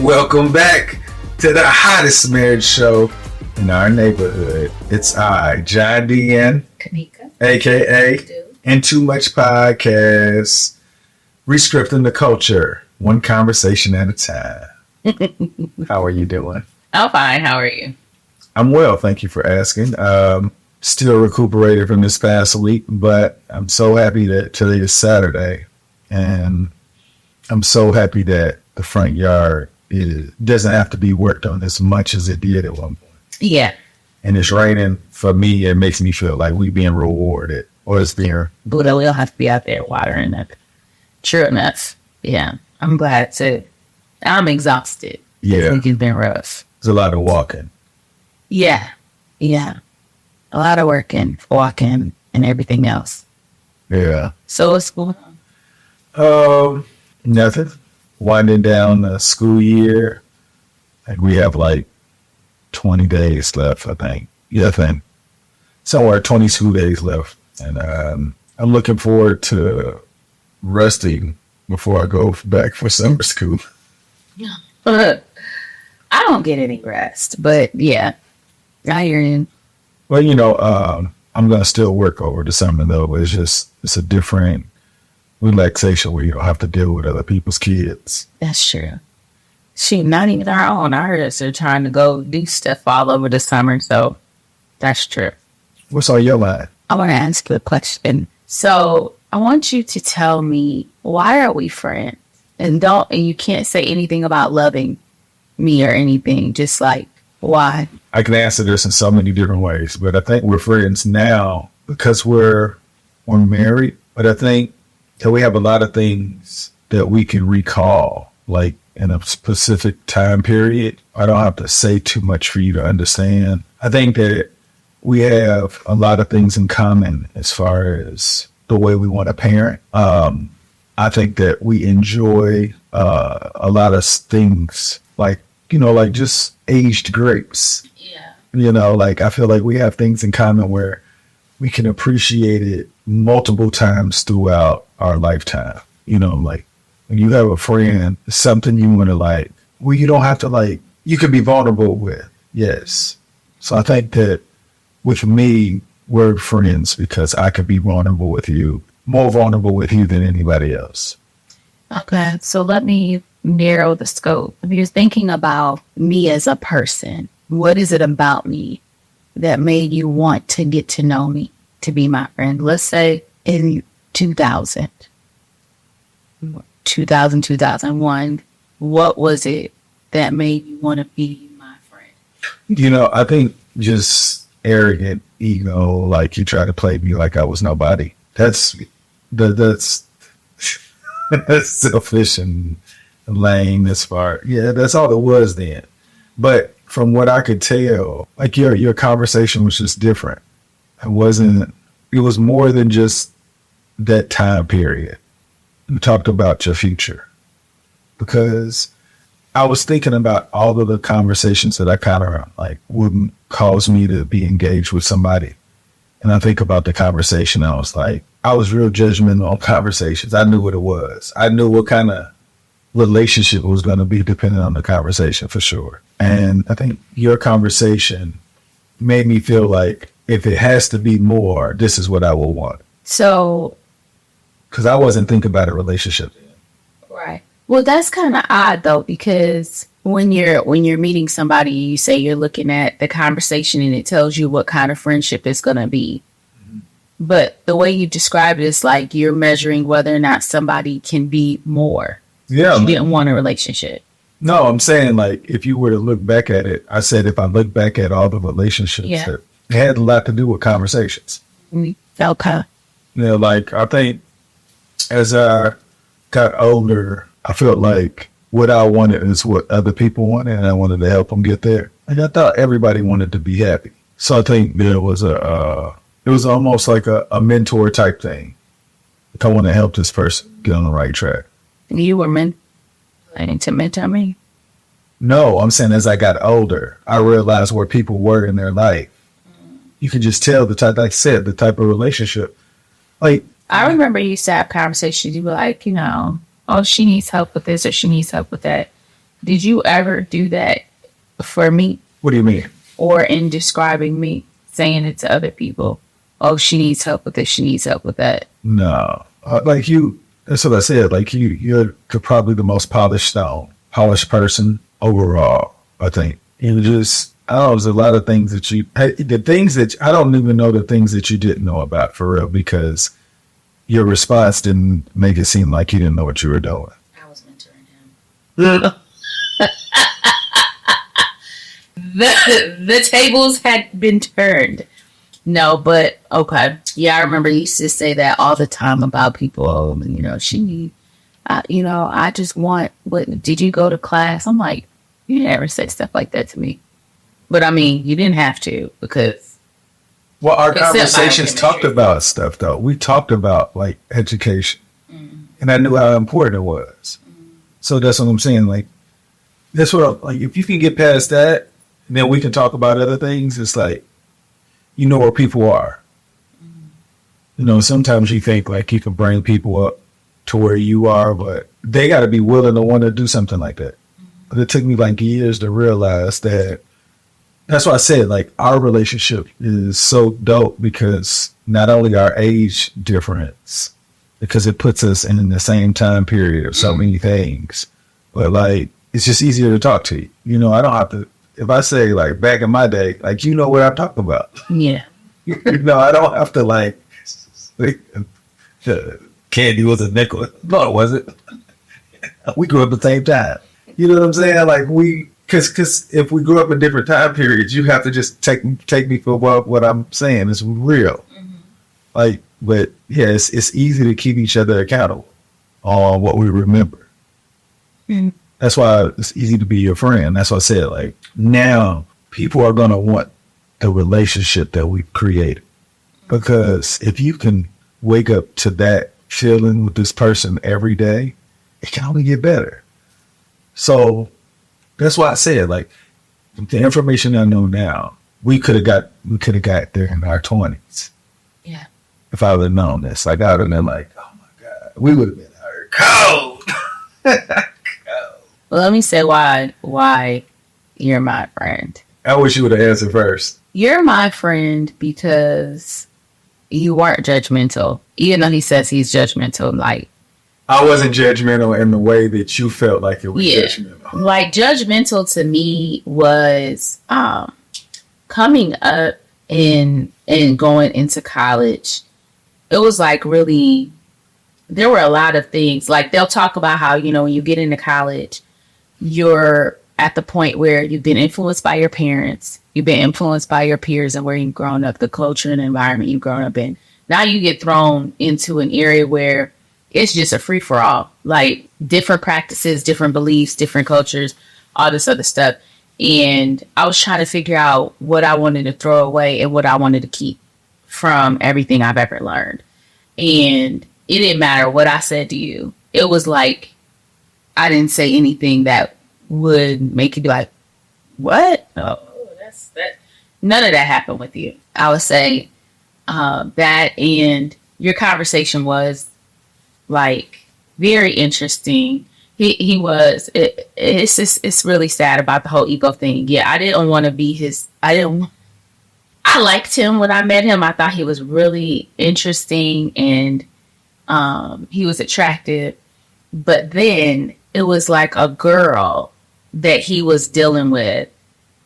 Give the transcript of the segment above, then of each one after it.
Welcome back to the hottest marriage show in our neighborhood. It's I, John D. and Kanika, aka and Too Much Podcast, Rescripting the culture, one conversation at a time. How are you doing? I'm fine. How are you? I'm well, thank you for asking. Still recuperated from this past week, but I'm so happy that today is Saturday, and I'm so happy that the front yard doesn't have to be worked on as much as it did at one point. Yeah. And it's raining. For me, it makes me feel like we're being rewarded, or it's being. Buddha, we'll have to be out there watering it. True enough. Yeah. I'm glad too. I'm exhausted. Yeah. I think it's been rough. There's a lot of walking. Yeah. Yeah. A lot of working, walking, and everything else. Yeah. So what's going on? Nothing. Winding down the school year. And we have like 20 days left, I think. Yeah, I think. Somewhere 22 days left. And I'm looking forward to resting before I go back for summer school. I don't get any rest, but yeah, I hear you. Well, I'm going to still work over the summer, though. It's a different relaxation where you don't have to deal with other people's kids. That's true. Shoot, not even our own. Ours are trying to go do stuff all over the summer, so that's true. What's on your mind? I want to ask you a question. So I want you to tell me, why are we friends? And you can't say anything about loving me or anything. Just like, why? I can answer this in so many different ways, but I think we're friends now because we're married. But I think that we have a lot of things that we can recall, like in a specific time period. I don't have to say too much for you to understand. I think that we have a lot of things in common as far as the way we want to parent. I think that we enjoy a lot of things like just aged grapes. Yeah. I feel like we have things in common where we can appreciate it multiple times throughout our lifetime. Like when you have a friend, something you want to you don't have to you can be vulnerable with. Yes. So I think that with me, we're friends because I could be vulnerable with you, more vulnerable with you than anybody else. Okay. So let me narrow the scope. If you're thinking about me as a person, what is it about me that made you want to get to know me, to be my friend? Let's say in 2001, what was it that made you want to be my friend? I think just arrogant ego, like you try to play me like I was nobody. That's selfish and lame as far. Yeah, that's all it was then. But from what I could tell, your conversation was just different. It was more than just that time period. You talked about your future. Because I was thinking about all of the conversations that I kind of wouldn't cause me to be engaged with somebody. And I think about the conversation. I was real judgmental on conversations. I knew what it was. I knew what kind of relationship was going to be depending on the conversation for sure. And I think your conversation made me feel like if it has to be more, this is what I will want. So, because I wasn't thinking about a relationship. Right. Well, that's kind of odd though, because when you're meeting somebody, you say you're looking at the conversation and it tells you what kind of friendship it's going to be. Mm-hmm. But the way you describe it is like you're measuring whether or not somebody can be more. Yeah. You didn't want a relationship. No, I'm saying if you were to look back at it, I said if I look back at all the relationships, it had a lot to do with conversations. Okay. I think as I got older, I felt like what I wanted is what other people wanted, and I wanted to help them get there. And I thought everybody wanted to be happy. So I think there was it was almost like a mentor type thing. I want to help this person get on the right track. You were meant to mentor me? No, I'm saying as I got older, I realized where people were in their life. You could just tell the type, like I said, the type of relationship. I remember you used to have conversations. You were like, oh, she needs help with this or she needs help with that. Did you ever do that for me What do you mean? or in describing me, saying it to other people? Oh, she needs help with this. She needs help with that. No, like you. That's what I said. Like you're probably the most polished person overall. I think you just. I don't know. There's a lot of things that the things that I don't even know the things that you didn't know about for real because your response didn't make it seem like you didn't know what you were doing. I was mentoring him. The tables had been turned. No, but okay. Yeah, I remember you used to say that all the time about people. Oh, you know, I just want, what, did you go to class? I'm like, you never say stuff like that to me. But I mean, you didn't have to because. Well, our conversations talked about stuff though. We talked about like education and I knew how important it was. So that's what I'm saying. Like, that's what, like, if you can get past that, then we can talk about other things. It's like, you know where people are. You know, sometimes you think like you can bring people up to where you are, but they got to be willing to want to do something like that. But it took me like years to realize that. That's why I said like our relationship is so dope because not only our age difference, because it puts us in the same time period of so many things, but like it's just easier to talk to you. You know, I don't have to. If I say like back in my day, like you know what I'm talking about. Yeah. You know, I don't have to like. Candy was a nickel. No, it wasn't. We grew up at the same time. You know what I'm saying? Like because if we grew up in different time periods, you have to just take me for what I'm saying is real. Like, but yeah, it's easy to keep each other accountable on what we remember. That's why it's easy to be your friend. That's what I said. Like now, people are gonna want the relationship that we've created because if you can wake up to that feeling with this person every day, it can only get better. So that's why I said like the information I know now, we could have got there in our 20s. Yeah. If I would have known this, like I would have been like, oh my God, we would have been hurt cold. Well, let me say why you're my friend. I wish you would have answered first. You're my friend because you weren't judgmental. Even though he says he's judgmental, like I wasn't judgmental in the way that you felt like it was judgmental. Like judgmental to me was coming up and going into college. It was like really, there were a lot of things. Like they'll talk about how, you know, when you get into college, you're at the point where you've been influenced by your parents, you've been influenced by your peers and where you've grown up, the culture and environment you've grown up in. Now you get thrown into an area where it's just a free for all, like different practices, different beliefs, different cultures, all this other stuff. And I was trying to figure out what I wanted to throw away and what I wanted to keep from everything I've ever learned. And it didn't matter what I said to you. It was like, I didn't say anything that would make you be like, what? Oh, that's that. None of that happened with you. I would say that, and your conversation was like very interesting. He was. It's really sad about the whole ego thing. Yeah, I didn't want to be his. I liked him when I met him. I thought he was really interesting and he was attractive. But then it was like a girl that he was dealing with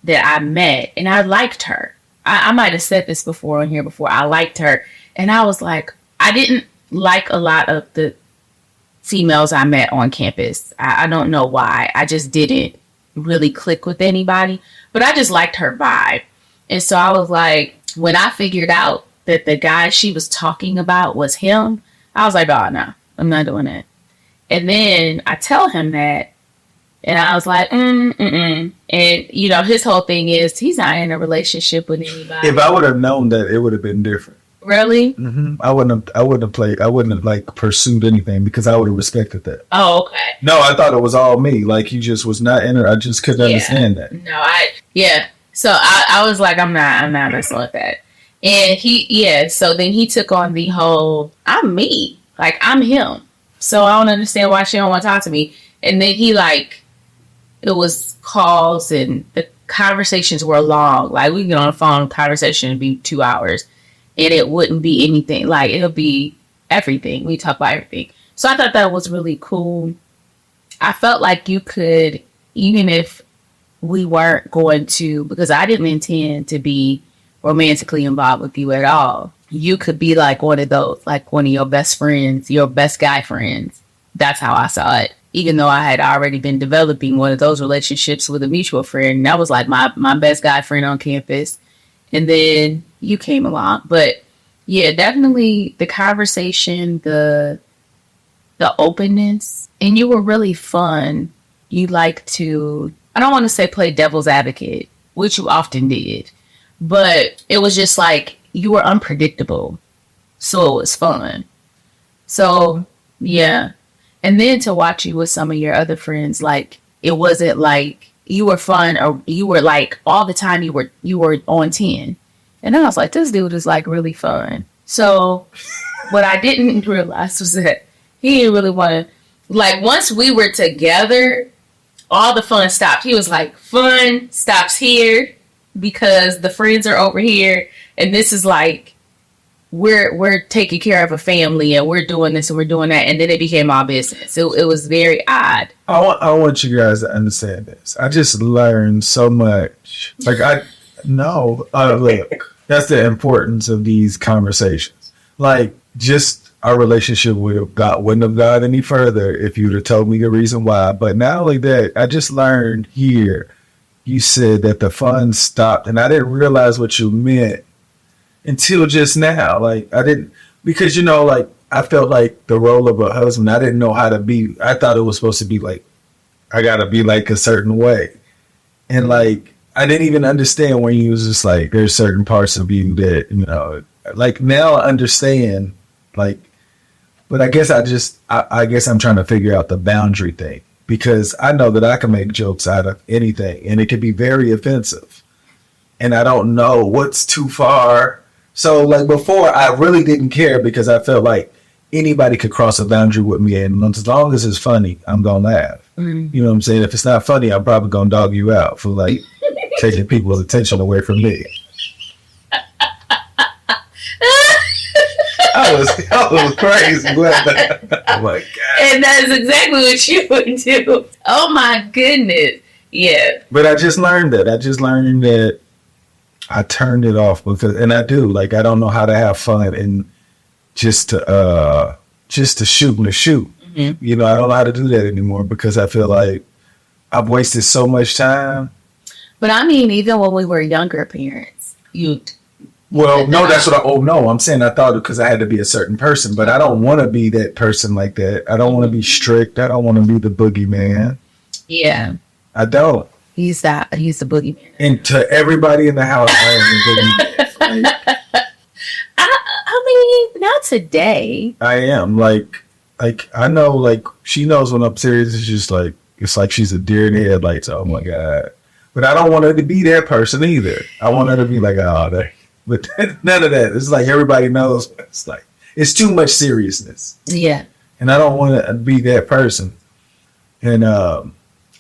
that I met, and I liked her. I might have said this before on here before. I liked her, and I was like, I didn't like a lot of the females I met on campus. I don't know why. I just didn't really click with anybody, but I just liked her vibe. And so I was like, when I figured out that the guy she was talking about was him, I was like, oh no, I'm not doing that. And then I tell him that, and I was like, And, you know, his whole thing is he's not in a relationship with anybody. If I would have known that, it would have been different. Really? Mm-hmm. I wouldn't have like pursued anything because I would have respected that. Oh, okay. No, I thought it was all me. Like he just was not in it. I just couldn't understand that. No, So I was like, I'm not messing with that. And so then he took on the whole, I'm me. Like, I'm him. So I don't understand why she don't want to talk to me. And then he like, it was calls and the conversations were long. Like we get on the phone, conversation would be 2 hours and it wouldn't be anything. Like it'll be everything. We talk about everything. So I thought that was really cool. I felt like you could, even if we weren't going to, because I didn't intend to be romantically involved with you at all. You could be like one of those, like one of your best friends, your best guy friends. That's how I saw it. Even though I had already been developing one of those relationships with a mutual friend. That was like my best guy friend on campus. And then you came along. But yeah, definitely the conversation, the openness, and you were really fun. You like to, I don't want to say play devil's advocate, which you often did, but it was just like you were unpredictable. So it was fun. So yeah. And then to watch you with some of your other friends, like it wasn't like you were fun or you were like all the time you were on 10. And then I was like, this dude is like really fun. So what I didn't realize was that he didn't really want to, like once we were together, all the fun stopped. He was like, fun stops here because the friends are over here. And this is like, we're taking care of a family and we're doing this and we're doing that. And then it became our business. It was very odd. I want you guys to understand this. I just learned so much. Like look, that's the importance of these conversations. Like just our relationship wouldn't have gone any further if you'd have told me the reason why. But not only that, I just learned here, you said that the fun stopped and I didn't realize what you meant until just now. Like I didn't, because like I felt like the role of a husband, I didn't know how to be. I thought it was supposed to be like, I gotta be like a certain way. And like, I didn't even understand when you was just like, there's certain parts of you that, like now I understand, like, but I guess I guess I'm trying to figure out the boundary thing, because I know that I can make jokes out of anything and it can be very offensive. And I don't know what's too far. So like before, I really didn't care because I felt like anybody could cross a boundary with me. And as long as it's funny, I'm going to laugh. Mm-hmm. You know what I'm saying? If it's not funny, I'm probably going to dog you out for like taking people's attention away from me. I was crazy. Oh my God. And that's exactly what you would do. Oh my goodness. Yeah. But I just learned that I turned it off because, and I do, like, I don't know how to have fun and just to shoot and to shoot. Mm-hmm. I don't know how to do that anymore because I feel like I've wasted so much time. But I mean, even when we were younger parents, that's what I'm saying I thought because I had to be a certain person, but I don't want to be that person like that. I don't want to be strict. I don't want to be the boogeyman. Yeah. I don't. He's the boogeyman. And to everybody in the house, I am the boogeyman. I mean, not today. I am like I know, like she knows when I'm serious. It's just like she's a deer in the headlights. Oh my God! But I don't want her to be that person either. I want her to be like, but none of that. It's like everybody knows. It's like it's too much seriousness. Yeah. And I don't want to be that person. And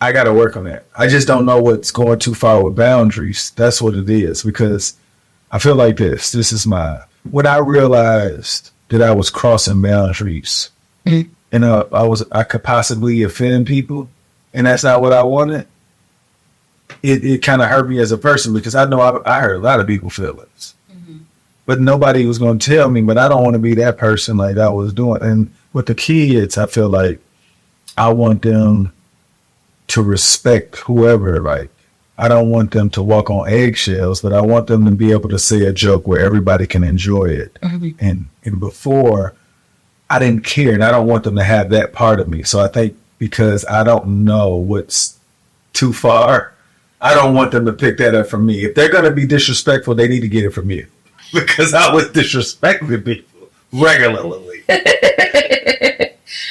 I got to work on that. I just don't know what's going too far with boundaries. That's what it is, because I feel like this is when I realized that I was crossing boundaries, mm-hmm. and I could possibly offend people, and that's not what I wanted. It kind of hurt me as a person because I know I hurt a lot of people's feelings, mm-hmm. but nobody was going to tell me, but I don't want to be that person like I was doing. And with the kids, I feel like I want them to respect whoever, like I don't want them to walk on eggshells, but I want them to be able to say a joke where everybody can enjoy it. Mm-hmm. And before, I didn't care, and I don't want them to have that part of me. So I think because I don't know what's too far, I don't want them to pick that up from me. If they're going to be disrespectful, they need to get it from you, because I was disrespecting people regularly.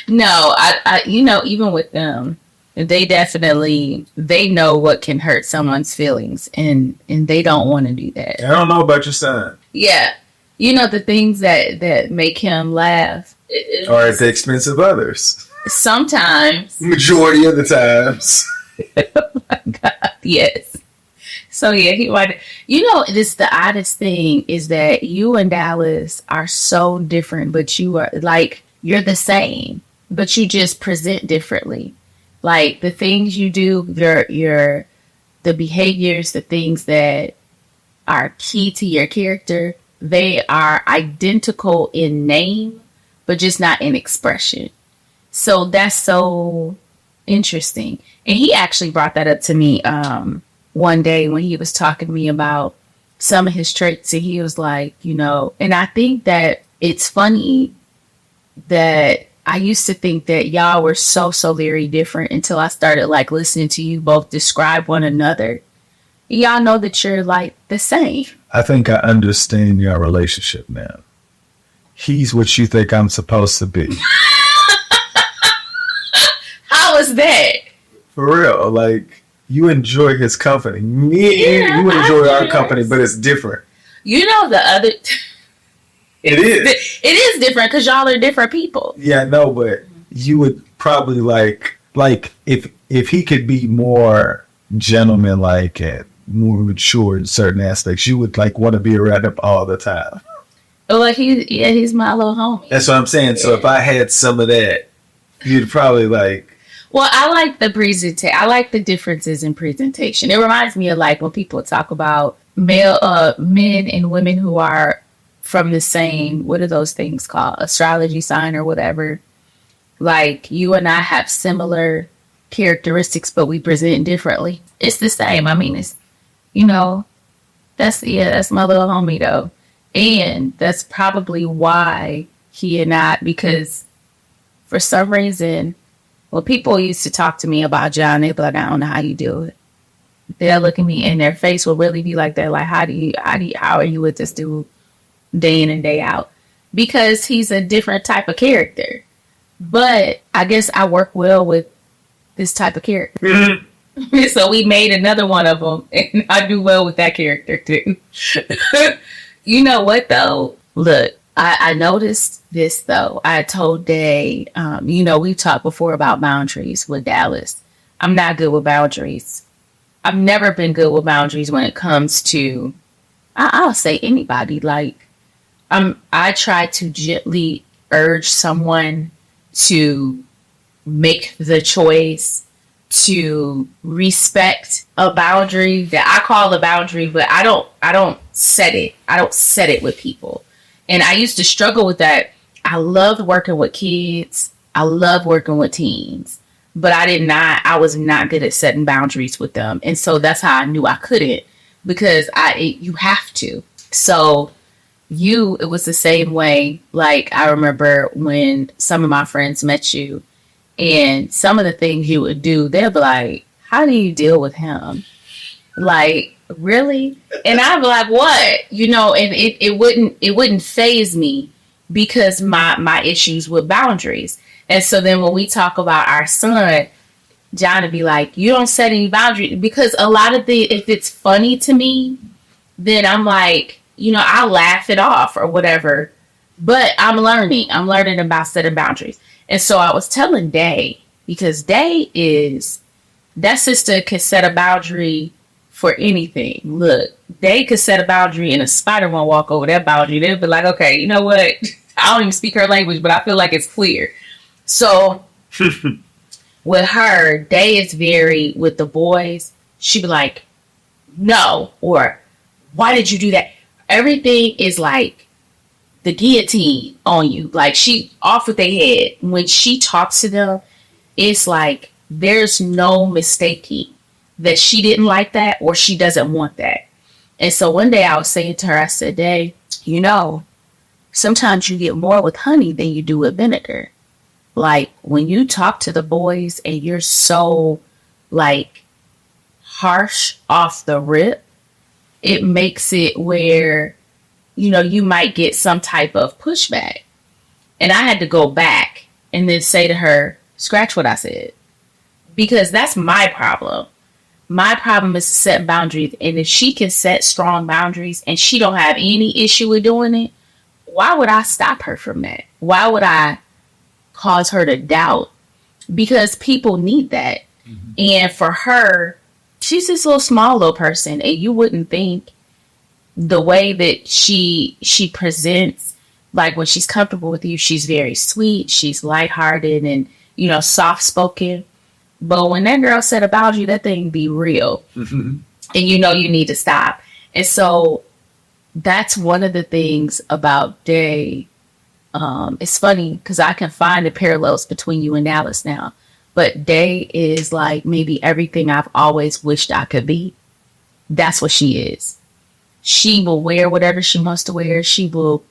No, I even with them, they know what can hurt someone's feelings, and they don't want to do that. I don't know about your son. Yeah. The things that make him laugh. Or at the expense of others. Sometimes. Majority of the times. Oh my God, yes. So yeah, he wanted. This the oddest thing is that you and Dallas are so different, but you are like you're the same, but you just present differently. Like the things you do, your the behaviors, the things that are key to your character, they are identical in name, but just not in expression. So that's so interesting. And he actually brought that up to me one day when he was talking to me about some of his traits. And he was like, and I think that it's funny that I used to think that y'all were so, so very different until I started like listening to you both describe one another. Y'all know that you're like the same. I think I understand your relationship now. He's what you think I'm supposed to be. How is that? For real. Like, you enjoy his company. You enjoy our company, but it's different. The other... It is. It is different because y'all are different people. Yeah, no, but you would probably like if he could be more gentleman-like and more mature in certain aspects, you would like want to be around him all the time. Well, he's my little homie. That's what I'm saying. So if I had some of that, you'd probably like. Well, I like the presentation. I like the differences in presentation. It reminds me of like when people talk about men and women who are from the same, what are those things called? Astrology sign or whatever. Like you and I have similar characteristics, but we present differently. It's the same. I mean, it's, that's my little homie though. And that's probably why he and I, because for some reason, when people used to talk to me about John, they'd be like, I don't know how you do it. They'll look at me and their face will really be like that. Like, how are you with this dude day in and day out? Because he's a different type of character. But I guess I work well with this type of character. Mm-hmm. So we made another one of them and I do well with that character too. You know what though? Look, I noticed this though. I told Day, we talked before about boundaries with Dallas. I'm not good with boundaries. I've never been good with boundaries when it comes to, I'll say anybody. Like, I try to gently urge someone to make the choice to respect a boundary that I call a boundary, but I don't set it. I don't set it with people. And I used to struggle with that. I loved working with kids. I love working with teens, but I was not good at setting boundaries with them. And so that's how I knew I couldn't, because you have to. So it was the same way. Like I remember when some of my friends met you and some of the things you would do, they'll be like, how do you deal with him? Like, really? And I'd be like, what? And it wouldn't faze me because my issues with boundaries. And so then when we talk about our son, John would be like, you don't set any boundaries, because a lot of if it's funny to me, then I'm like, I'll laugh it off or whatever. But I'm learning about setting boundaries. And so I was telling Day, because Day that sister can set a boundary for anything. Look, Day could set a boundary and a spider won't walk over that boundary. They'll be like, okay, you know what? I don't even speak her language, but I feel like it's clear. So with her, Day is very, with the boys, she'd be like, no, or why did you do that? Everything is like the guillotine on you. Like she off with their head. When she talks to them, it's like there's no mistaking that she didn't like that or she doesn't want that. And so one day I was saying to her, I said, Day, sometimes you get more with honey than you do with vinegar. Like when you talk to the boys and you're so like harsh off the rip, it makes it where, you might get some type of pushback. And I had to go back and then say to her, scratch what I said, because that's my problem. My problem is to set boundaries. And if she can set strong boundaries and she don't have any issue with doing it, why would I stop her from that? Why would I cause her to doubt? Because people need that. And for her, she's this little person, and you wouldn't think the way that she presents, like when she's comfortable with you, she's very sweet, she's lighthearted and, soft spoken. But when that girl said about you, that thing be real. And you need to stop. And so that's one of the things about Day. It's funny because I can find the parallels between you and Dallas now. But Day is like maybe everything I've always wished I could be. That's what she is. She will wear whatever she wants to wear. She will,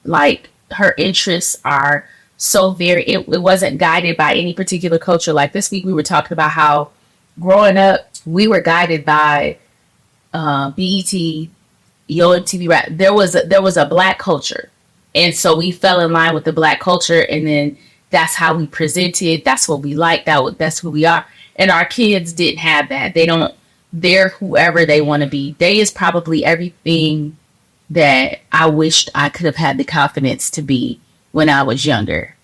like, her interests are so very, it wasn't guided by any particular culture. Like this week we were talking about how growing up, we were guided by BET, Yo MTV Rap. There was a black culture. And so we fell in line with the black culture, and then that's how we presented. That's what we like. That's who we are. And our kids didn't have that. They're whoever they want to be. They is probably everything that I wished I could have had the confidence to be when I was younger.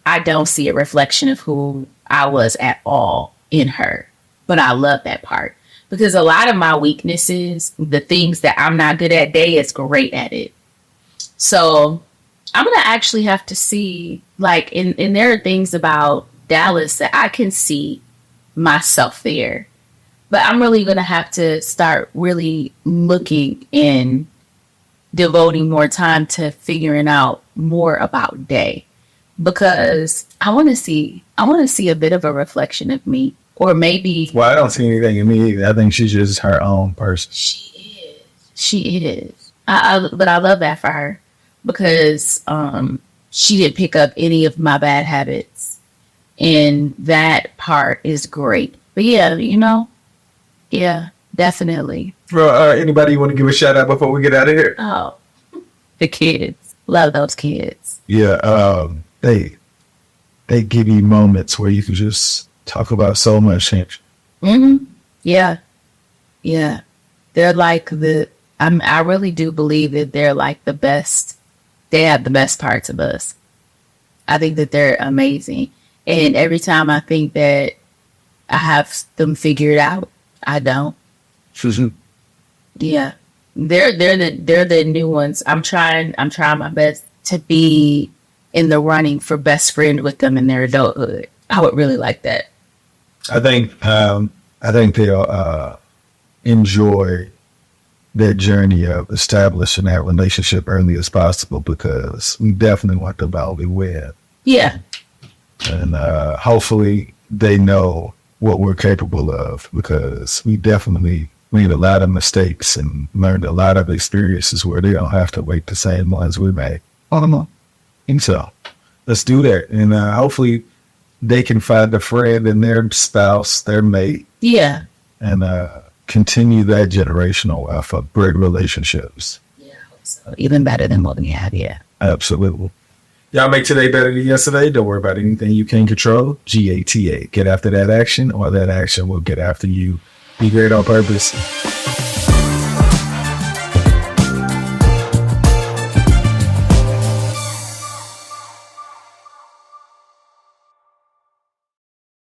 I don't see a reflection of who I was at all in her, but I love that part because a lot of my weaknesses, the things that I'm not good at, Day is great at it. So I'm going to actually have to see, like, and there are things about Dallas that I can see myself there. But I'm really going to have to start really looking and devoting more time to figuring out more about Day. Because I want to see a bit of a reflection of me. Or maybe... Well, I don't see anything in me either. I think she's just her own person. She is. But I love that for her. Because she didn't pick up any of my bad habits. And that part is great. But yeah, yeah, definitely. Well, anybody you want to give a shout out before we get out of here? Oh, the kids. Love those kids. Yeah, they give you moments where you can just talk about so much change. Yeah. They're like I really do believe that they're like the best. They have the best parts of us. I think that they're amazing. And every time I think that I have them figured out, I don't. Yeah. They're the new ones. I'm trying my best to be in the running for best friend with them in their adulthood. I would really like that. I think they'll enjoy that journey of establishing that relationship early as possible because we definitely want them all to win. Yeah. And hopefully they know what we're capable of because we definitely made a lot of mistakes and learned a lot of experiences where they don't have to wait the same ones we made. And so let's do that. And hopefully they can find a friend in their spouse, their mate. Yeah. And continue that generational wealth of great relationships. Yeah, I hope so. Even better than what we have, yeah. Absolutely. Y'all make today better than yesterday. Don't worry about anything you can't control. GATA. Get after that action, or that action will get after you. Be great on purpose.